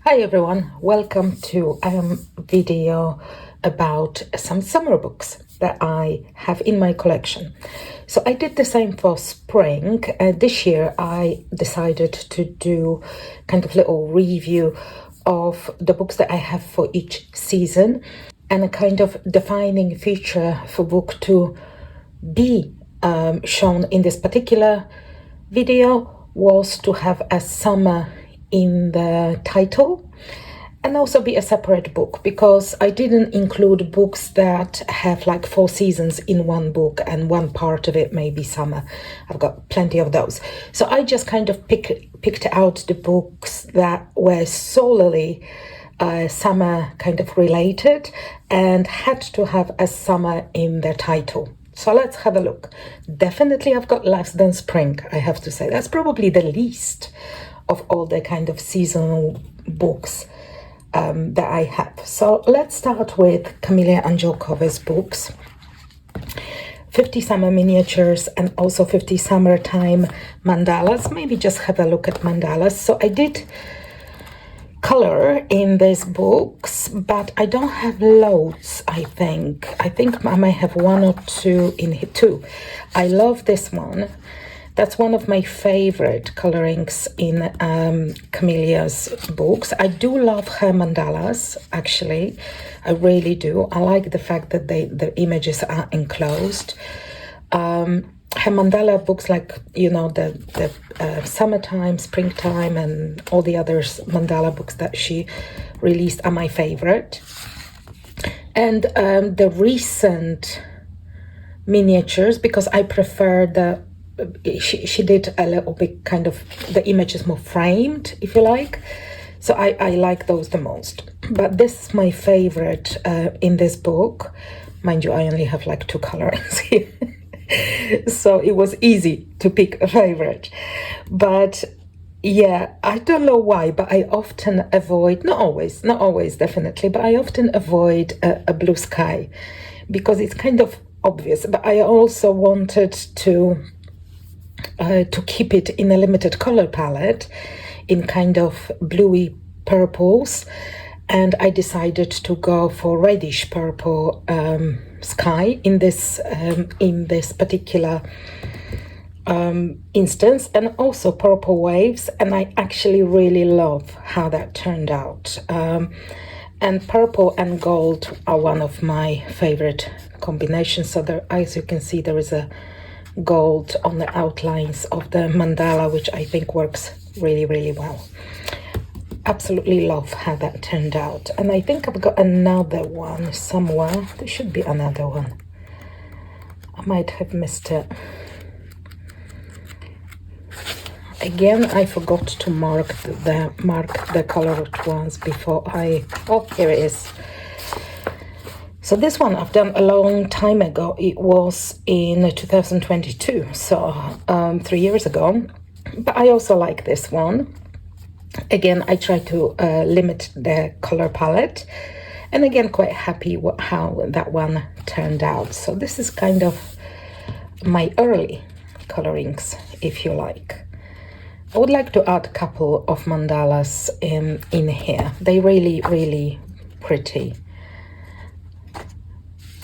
Hi everyone, welcome to a video about some summer books that I have in my collection. So I did the same for spring. This year I decided to do kind of little review of the books that I have for each season, and a kind of defining feature for book to be shown in this particular video was to have a summer in the title and also be a separate book, because I didn't include books that have like 4 seasons in one book and one part of it may be summer. I've got plenty of those. So I just kind of picked out the books that were solely summer kind of related and had to have a summer in the title. So let's have a look. Definitely I've got less than spring, I have to say. That's probably the least of all the kind of seasonal books that I have. So let's start with Kamila Angelkova's books. 50 Summer Miniatures and also 50 Summertime Mandalas. Maybe just have a look at mandalas. So I did color in these books, but I don't have loads. I think I might have 1 or 2 in here too. I love this one. That's one of my favorite colorings in Kamila's books. I do love her mandalas, actually. I really do. I like the fact that the images are enclosed. Her mandala books, like, you know, the summertime, springtime, and all the other mandala books that she released are my favorite. And the recent miniatures, because I prefer she did a little bit kind of, the image is more framed, if you like. So I like those the most. But this is my favorite in this book. Mind you, I only have like 2 colorings here. So it was easy to pick a favorite. But yeah, I don't know why, but I often avoid, not always definitely, but I often avoid a blue sky because it's kind of obvious. But I also wanted to keep it in a limited color palette in kind of bluey purples, and I decided to go for reddish purple sky in this particular instance, and also purple waves, and I actually really love how that turned out. And purple and gold are one of my favorite combinations. So there, as you can see, there is a gold on the outlines of the mandala, which I think works really, really well. Absolutely love how that turned out. And I think I've got another one somewhere. There should be another one. I might have missed it. Again, I forgot to mark the colored ones before oh, here it is. So this one I've done a long time ago. It was in 2022, so 3 years ago. But I also like this one. Again, I try to limit the color palette. And again, quite happy how that one turned out. So this is kind of my early colorings, if you like. I would like to add a couple of mandalas in here. They're really, really pretty.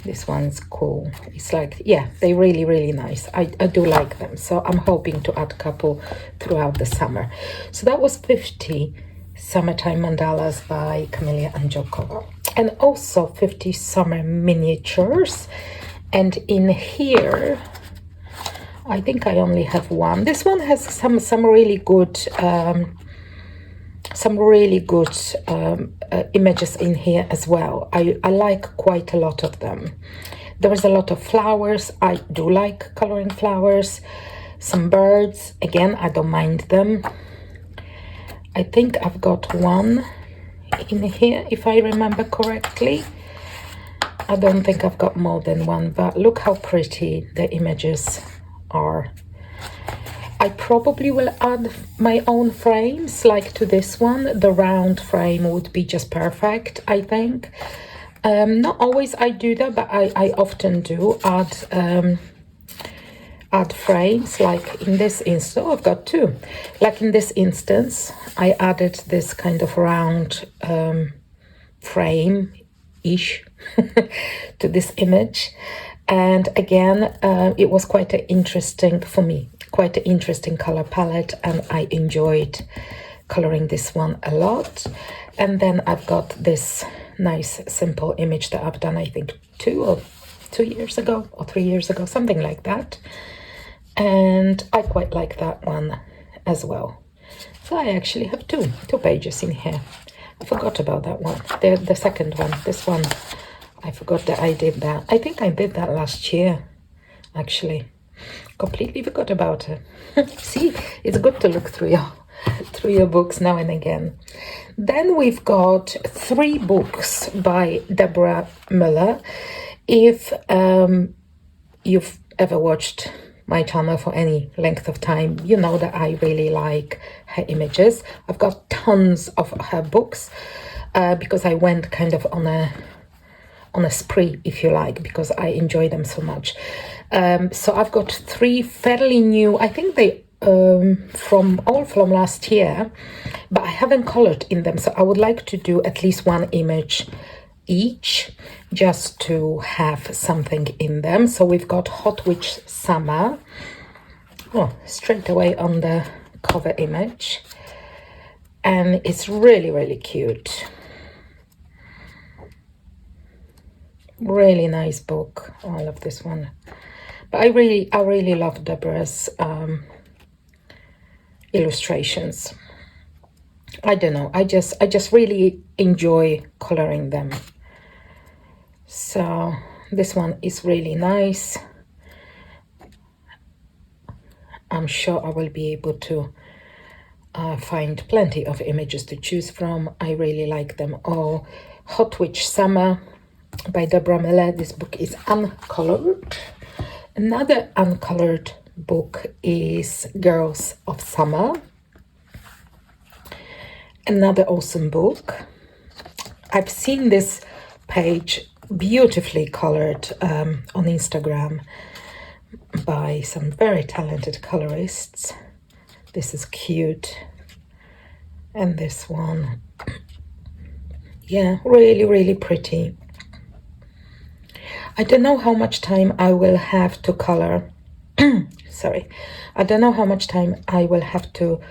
This one's cool. It's like, yeah, they're really, really nice. I do like them. So I'm hoping to add a couple throughout the summer. So that was 50 Summertime Mandalas by Kamila Angelkova. And also 50 Summer Miniatures. And in here, I think I only have 1. This one has some really good images in here as well. I like quite a lot of them. There is a lot of flowers. I do like coloring flowers. Some birds. Again, I don't mind them. I think I've got 1 in here, if I remember correctly. I don't think I've got more than 1, but look how pretty the images are. I probably will add my own frames, like to this one. The round frame would be just perfect, I think. Not always I do that, but I often do add add frames, like in this instance. Oh, I've got two. Like in this instance, I added this kind of round frame-ish to this image. And again, it was quite an interesting, for me, quite an interesting color palette, and I enjoyed coloring this one a lot. And then I've got this nice simple image that I've done, I think 2 years ago or 3 years ago, something like that. And I quite like that one as well. So I actually have two pages in here. I forgot about that one, the second one. This one, I forgot that I did that. I think I did that last year, actually. Completely forgot about it. See, it's good to look through your books now and again. Then we've got 3 books by Deborah Miller. If you've ever watched my channel for any length of time, you know that I really like her images. I've got tons of her books because I went kind of on a spree, if you like, because I enjoy them so much. So I've got 3 fairly new, I think they from last year, but I haven't colored in them, so I would like to do at least 1 image each, just to have something in them. So we've got Hot Witch Summer, straight away on the cover image, and it's really cute. Really nice book. Oh, I love this one. But I really love Deborah's illustrations. I don't know, I just really enjoy coloring them. So this one is really nice. I'm sure I will be able to find plenty of images to choose from. I really like them all. Hot Witch Summer by Deborah Miller. This book is uncolored. Another uncolored book is Girls of Summer. Another awesome book. I've seen this page beautifully colored on Instagram by some very talented colorists. This is cute. And this one, yeah, really pretty. I don't know how much time I will have to color. Sorry. I don't know how much time I will have to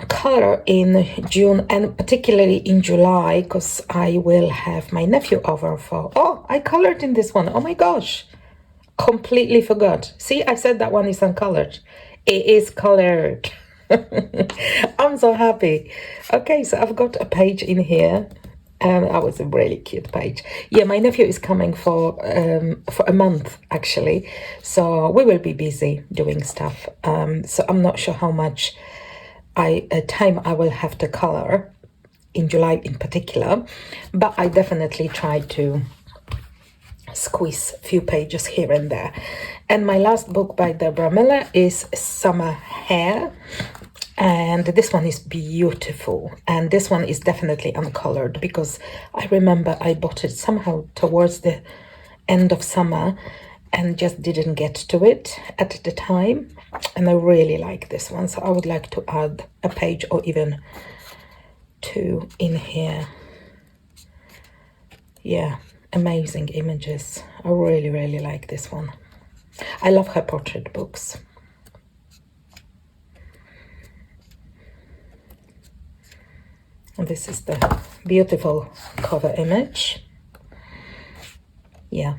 color in June, and particularly in July, because I will have my nephew over for... Oh, I colored in this one. Oh my gosh. Completely forgot. See, I said that one is uncolored. It is colored. I'm so happy. Okay, so I've got a page in here. And that was a really cute page. Yeah, my nephew is coming for a month, actually. So we will be busy doing stuff. So I'm not sure how much time I will have to color in July in particular. But I definitely try to squeeze a few pages here and there. And my last book by Deborah Miller is Summer Hair. And this one is beautiful. And this one is definitely uncolored, because I remember I bought it somehow towards the end of summer and just didn't get to it at the time. And I really like this one. So I would like to add a page or even 2 in here. Yeah, amazing images. I really like this one. I love her portrait books. And this is the beautiful cover image. Yeah,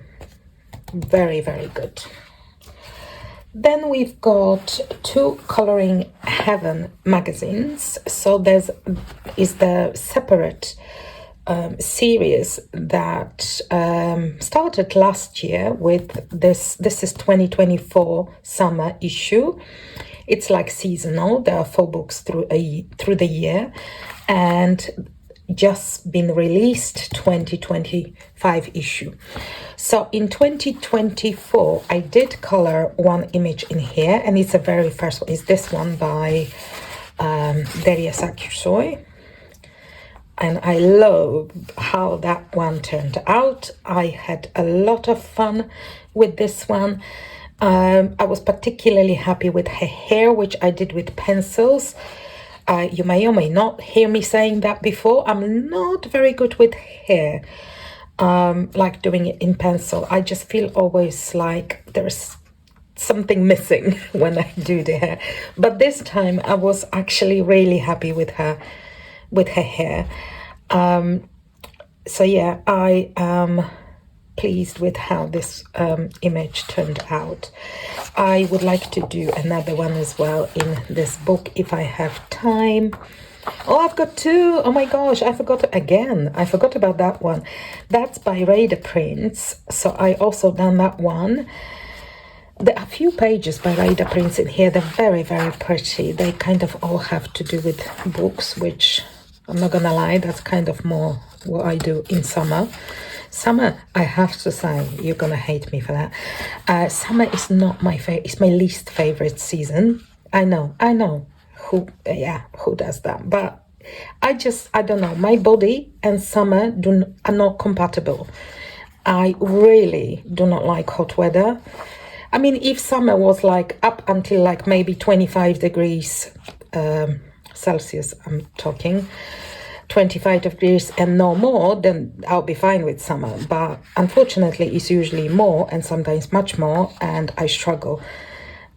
very good. Then we've got 2 Coloring Heaven magazines. So there's the separate series that started last year with this. This is 2024 summer issue. It's like seasonal. There are 4 books through the year, and just been released 2025 issue. So in 2024, I did color 1 image in here, and it's the very first one. Is this one by Delia Sakursoy. And I love how that one turned out. I had a lot of fun with this one. I was particularly happy with her hair, which I did with pencils. You may or may not hear me saying that before. I'm not very good with hair, like doing it in pencil. I just feel always like there's something missing when I do the hair. But this time I was actually really happy with her hair. So yeah, I am pleased with how this image turned out. I would like to do another one as well in this book if I have time. Oh, I've got two. Oh my gosh, I forgot again. I forgot about that one. That's by Radar Prints. So I also done that one. There are a few pages by Radar Prints in here. They're very, very pretty. They kind of all have to do with books, which I'm not gonna lie, that's kind of more what I do in summer. Summer, I have to say, you're gonna hate me for that. Summer is not my favorite. It's my least favorite season. I know. Who does that? But I don't know. My body and summer are not compatible. I really do not like hot weather. I mean, if summer was like up until like maybe 25 degrees Celsius, I'm talking, 25 degrees and no more, then I'll be fine with summer. But unfortunately, it's usually more and sometimes much more, and I struggle.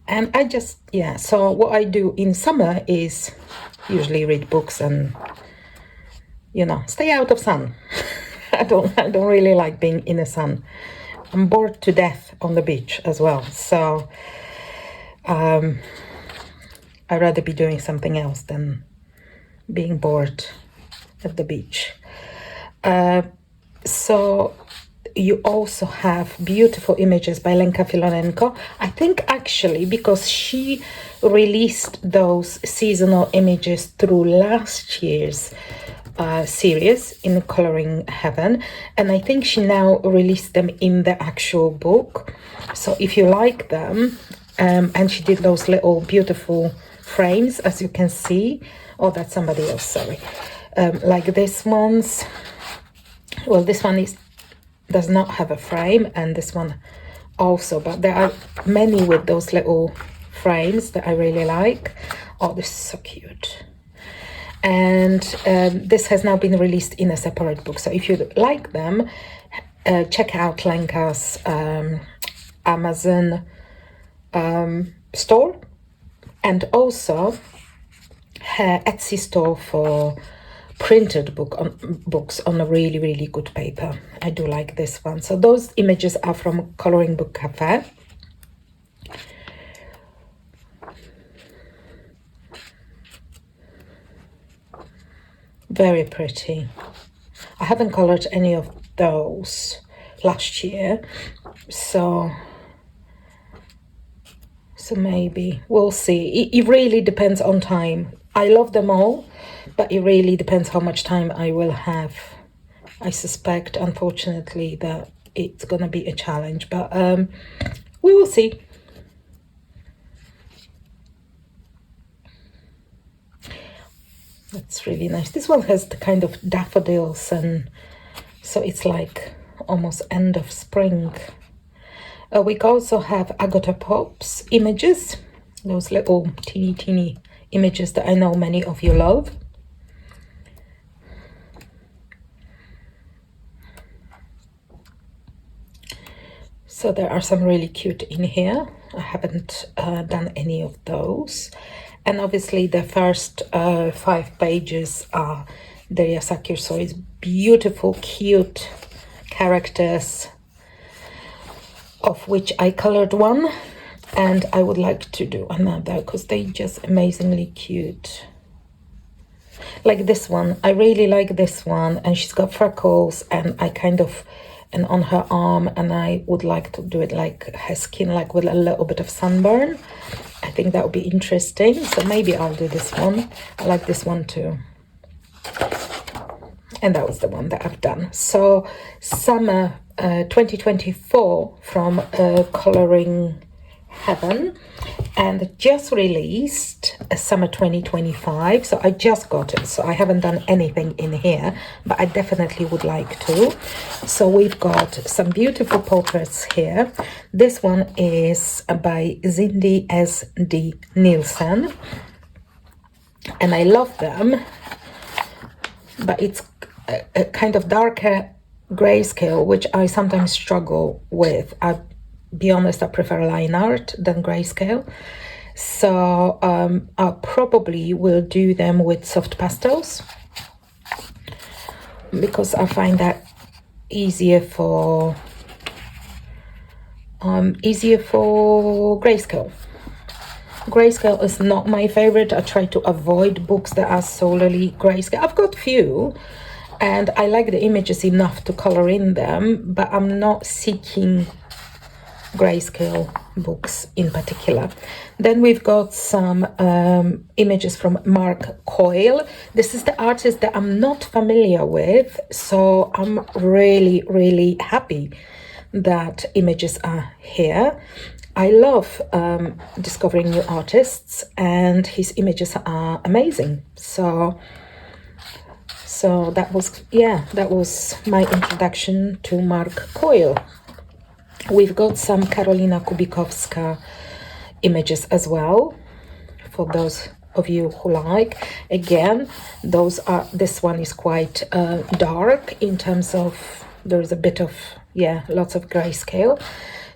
And I just, yeah, so what I do in summer is usually read books and, you know, stay out of sun. I don't really like being in the sun. I'm bored to death on the beach as well. So I'd rather be doing something else than being bored at the beach. So you also have beautiful images by Lenka Filonenko. I think actually because she released those seasonal images through last year's series in Coloring Heaven, and I think she now released them in the actual book. So if you like them, and she did those little beautiful frames, as you can see. Oh, that's somebody else, sorry. Like this one's, well, this one does not have a frame, and this one also, but there are many with those little frames that I really like. Oh, this is so cute. And this has now been released in a separate book. So if you like them, check out Lenka's Amazon store, and also her Etsy store for printed books on a really, really good paper. I do like this one. So those images are from Coloring Book Cafe. Very pretty. I haven't colored any of those last year, so maybe we'll see. It really depends on time. I love them all, but it really depends how much time I will have. I suspect, unfortunately, that it's gonna be a challenge, but we will see. That's really nice. This one has the kind of daffodils, and so it's like almost end of spring. We also have Agota Pops images, those little teeny images that I know many of you love. So there are some really cute in here. I haven't done any of those. And obviously the first 5 pages are Delia Sakir, so it's beautiful, cute characters, of which I colored one, and I would like to do another because they're just amazingly cute. Like this one, I really like this one, and she's got freckles, and I kind of, and on her arm, and I would like to do it like her skin, like with a little bit of sunburn. I think that would be interesting, so maybe I'll do this one. I like this one too. And that was the one that I've done. So summer 2024 from Coloring Heaven, and just released summer 2025. So I just got it, so I haven't done anything in here, but I definitely would like to. So we've got some beautiful portraits here. This one is by Cindy S.D. Nielsen, and I love them, but it's a kind of darker grayscale, which I sometimes struggle with. I'll be honest, I prefer line art than grayscale. So I probably will do them with soft pastels, because I find that easier for grayscale. Grayscale is not my favorite. I try to avoid books that are solely grayscale. I've got few, and I like the images enough to color in them, but I'm not seeking grayscale books in particular. Then we've got some images from Mark Coyle. This is the artist that I'm not familiar with, so I'm really happy that images are here. I love discovering new artists, and his images are amazing. So that was my introduction to Mark Coyle. We've got some Karolina Kubikowska images as well, for those of you who like. Again, this one is quite dark in terms of, there's a bit of, lots of grayscale.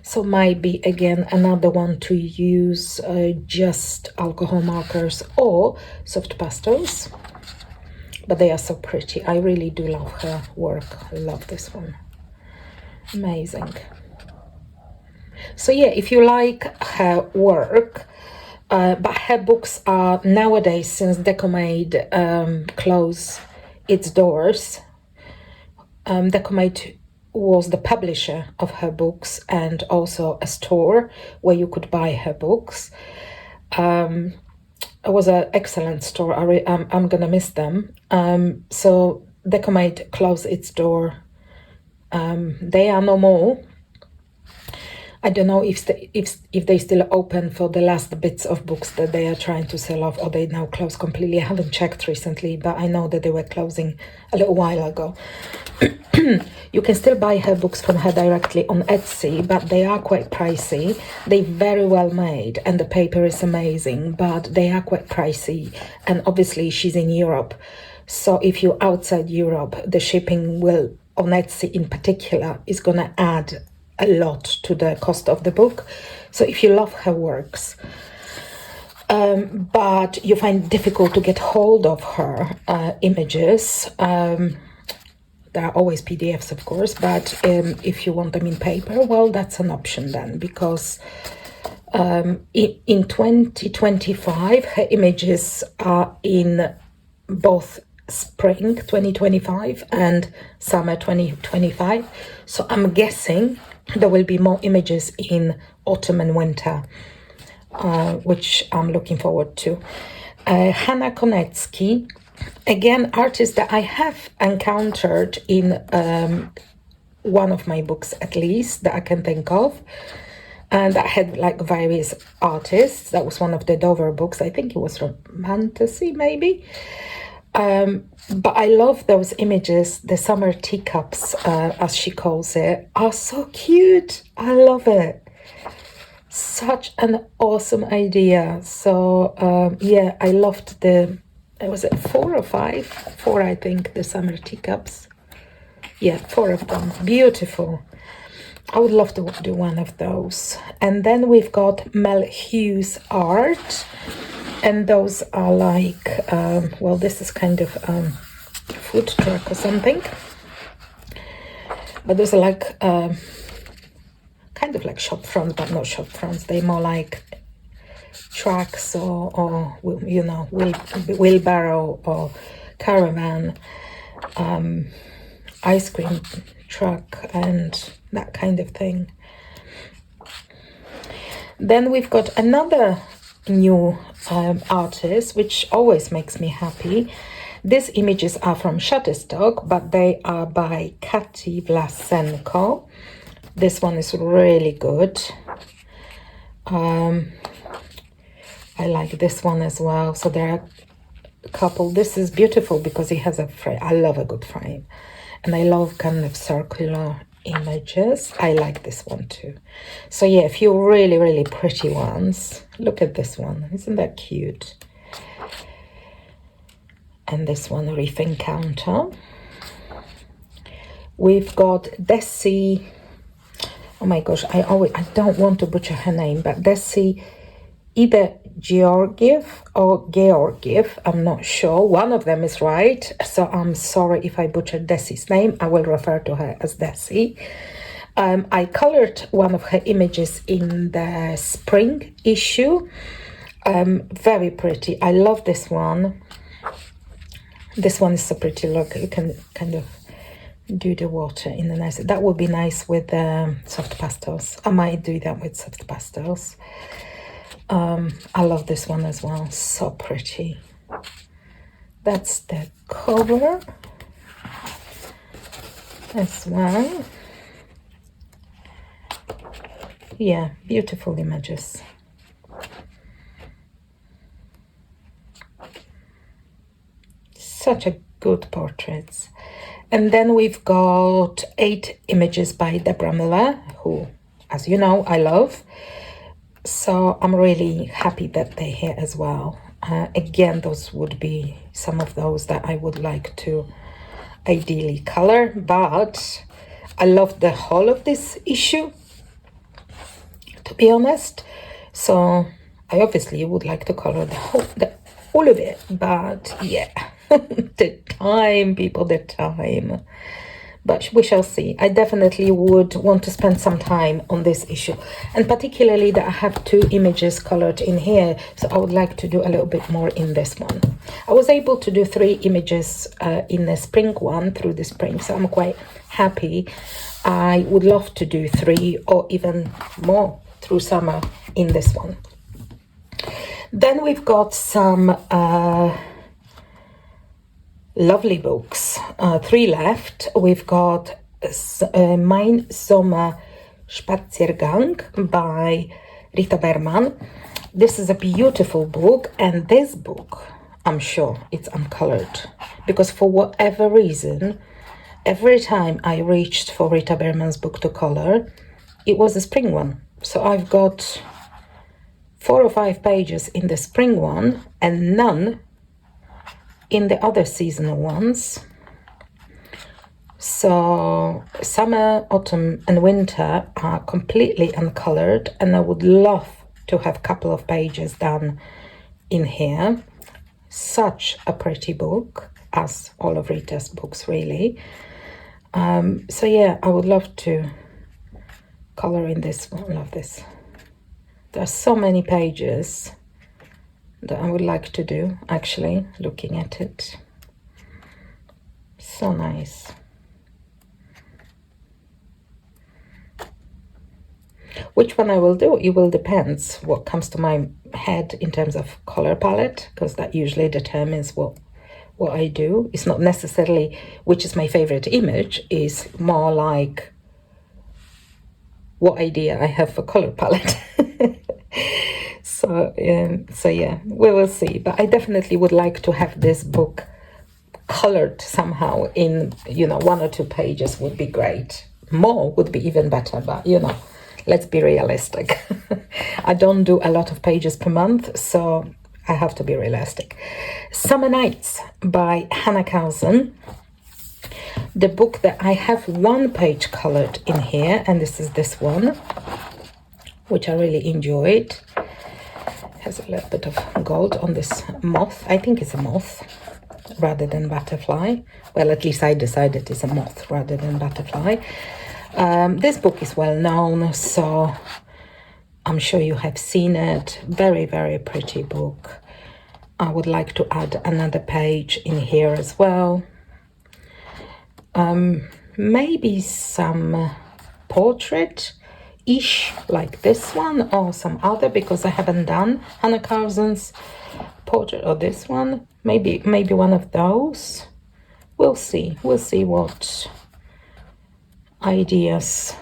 So might be, again, another one to use just alcohol markers or soft pastels. But they are so pretty. I really do love her work. I love this one. Amazing. So yeah, if you like her work, but her books are nowadays, since Decomade closed its doors, Decomade was the publisher of her books and also a store where you could buy her books. It was an excellent store. I'm gonna miss them. So Decomade closed its door. They are no more. I don't know if they still open for the last bits of books that they are trying to sell off, or they now close completely. I haven't checked recently, but I know that they were closing a little while ago. You can still buy her books from her directly on Etsy, but they are quite pricey. They're very well made, and the paper is amazing, but they are quite pricey. And obviously she's in Europe, so if you're outside Europe, the shipping will, on Etsy in particular, is gonna add a lot to the cost of the book. So if you love her works, but you find it difficult to get hold of her images, there are always PDFs, of course, but if you want them in paper, well, that's an option then, because in 2025, her images are in both spring 2025 and summer 2025. So I'm guessing there will be more images in autumn and winter, which I'm looking forward to. Hanna Konecki, again, artist that I have encountered in one of my books, at least, that I can think of. And I had like various artists. That was one of the Dover books. I think it was from Fantasy, maybe. But I love those images. The summer teacups, as she calls it, are so cute. I love it. Such an awesome idea. So I loved was it 4 or 5? 4, I think, the summer teacups. Yeah, 4 of them. Beautiful. I would love to do one of those. And then we've got Mel Hughes art. And those are like, this is kind of food truck or something. But those are like, kind of like shop fronts, but not shop fronts. They're more like trucks or wheelbarrow or caravan, ice cream truck and that kind of thing. Then we've got another new artist, which always makes me happy. These images are from Shutterstock, but they are by Kati Vlasenko. This one is really good. I like this one as well. So there are a couple. This is beautiful because it has a frame. I love a good frame. And I love kind of circular images. I like this one too. So yeah, a few really, really pretty ones. Look at this one. Isn't that cute? And this one, Reef Encounter. We've got Desi. Oh my gosh, I don't want to butcher her name, but Desi, either Georgiev or Georgiev, I'm not sure. One of them is right, so I'm sorry if I butchered Desi's name. I will refer to her as Desi. I colored one of her images in the spring issue. Very pretty. I love this one. This one is so pretty. Look, you can kind of do the water in a nice. That would be nice with soft pastels. I might do that with soft pastels. I love this one as well. So pretty. That's the cover as well. Yeah, beautiful images. Such a good portraits. And then we've got 8 images by Deborah Miller, who, as you know, I love. So I'm really happy that they're here as well. Again, those would be some of those that I would like to ideally color, but I love the whole of this issue, to be honest. So I obviously would like to color all of it, but yeah. The time, people, the time. But we shall see. I definitely would want to spend some time on this issue. And particularly that I have 2 images colored in here. So I would like to do a little bit more in this one. I was able to do 3 images in the spring one through the spring. So I'm quite happy. I would love to do 3 or even more through summer in this one. Then we've got some lovely books, 3 left. We've got Mein Sommer Spaziergang by Rita Berman. This is a beautiful book, and this book, I'm sure it's uncolored, because for whatever reason, every time I reached for Rita Berman's book to color, it was a spring one. So I've got 4 or 5 pages in the spring one and none in the other seasonal ones. So summer, autumn and winter are completely uncolored, and I would love to have a couple of pages done in here. Such a pretty book, as all of Rita's books really. So yeah, I would love to color in this one. Love this. There are so many pages that I would like to do, actually, looking at it. So nice. Which one I will do, it will depend what comes to my head in terms of color palette, because that usually determines what I do. It's not necessarily which is my favorite image, is more like what idea I have for color palette. So yeah, we will see. But I definitely would like to have this book colored somehow in, 1 or 2 pages would be great. More would be even better, but let's be realistic. I don't do a lot of pages per month, so I have to be realistic. Summer Nights by Hannah Kausen. The book that I have 1 page colored in here, and this is this one, which I really enjoyed. Has a little bit of gold on this moth. I think it's a moth rather than butterfly. Well, at least I decided it's a moth rather than butterfly. This book is well known, so I'm sure you have seen it. Very, very pretty book. I would like to add another page in here as well. Maybe some portrait-ish like this one, or some other, because I haven't done Hannah Kausen's portrait, or this one. Maybe one of those. We'll see what ideas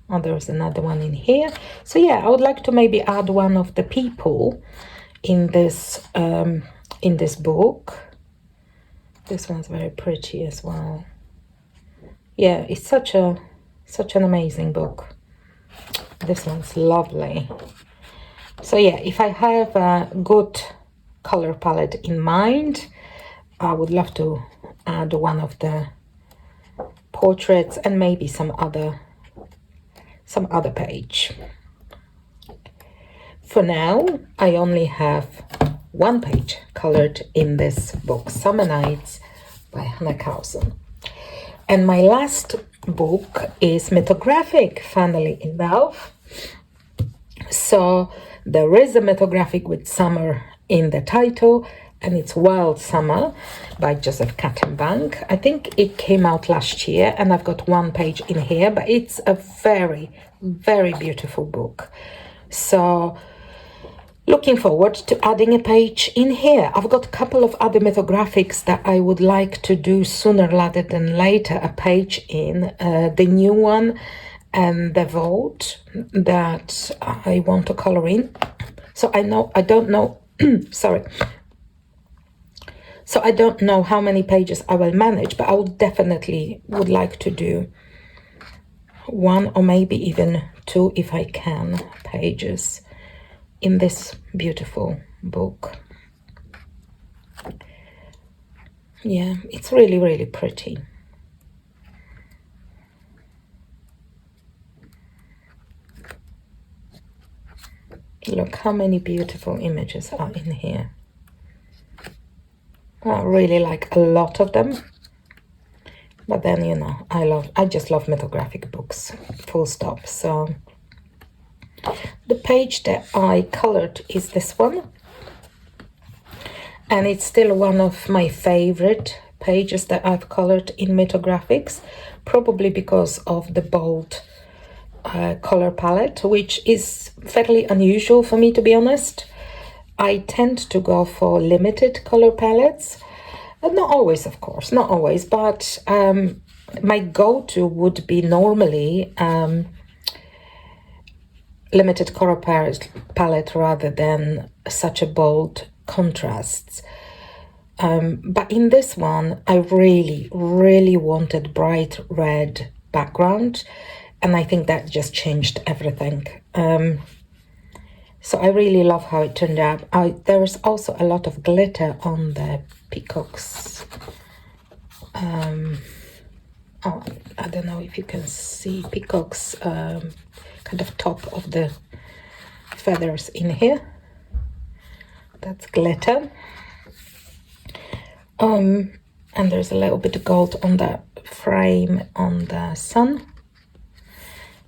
Oh, there's another one in here. So yeah, I would like to maybe add one of the people in this book. This one's very pretty as well. Yeah, it's such an amazing book. This one's lovely. So yeah, if I have a good color palette in mind, I would love to add one of the portraits and maybe some other page. For now, I only have one page colored in this book, Summer Nights by Hannah Carlson. And my last book is Mythographic, Funnily Enough. So there is a mythographic with summer in the title, and it's Wild Summer by Joseph Kattenbank. I think it came out last year, and I've got one page in here, but it's a very, very beautiful book. So looking forward to adding a page in here. I've got a couple of other mythographics that I would like to do sooner rather than later, a page in. The new one and the Vault that I want to color in. So I don't know, sorry. So I don't know how many pages I will manage, but I would like to do one or maybe even two, if I can, pages in this beautiful book. Yeah, it's really, really pretty. Look how many beautiful images are in here. I really like a lot of them. But then, you know, I just love mythographic books, full stop. So the page that I colored is this one. And it's still one of my favorite pages that I've colored in mythographics, probably because of the bold color palette, which is fairly unusual for me, to be honest. I tend to go for limited color palettes. Not always, of course, not always, but my go-to would be normally limited color palette rather than such a bold contrasts. But in this one, I really, really wanted bright red background, and I think that just changed everything. So I really love how it turned out. There is also a lot of glitter on the peacocks. I don't know if you can see peacocks kind of top of the feathers in here. That's glitter. And there's a little bit of gold on the frame on the sun.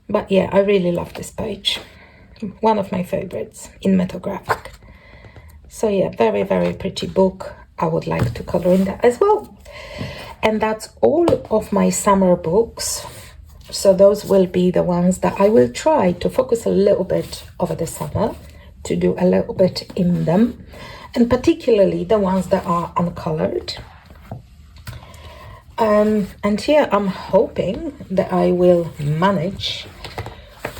But yeah, I really love this page. One of my favorites in mythographic. So yeah, very, very pretty book. I would like to color in that as well. And that's all of my summer books. So those will be the ones that I will try to focus a little bit over the summer, to do a little bit in them, and particularly the ones that are uncolored. And here I'm hoping that I will manage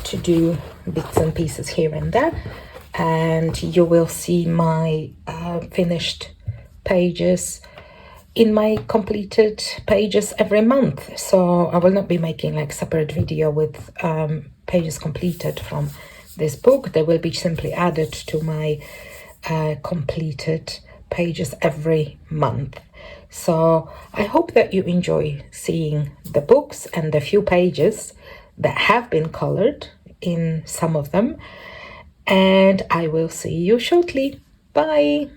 to do bits and pieces here and there, and you will see my finished pages in my completed pages every month. So I will not be making like separate video with pages completed from this book. They will be simply added to my completed pages every month. So I hope that you enjoy seeing the books and the few pages that have been colored in some of them. And I will see you shortly. Bye.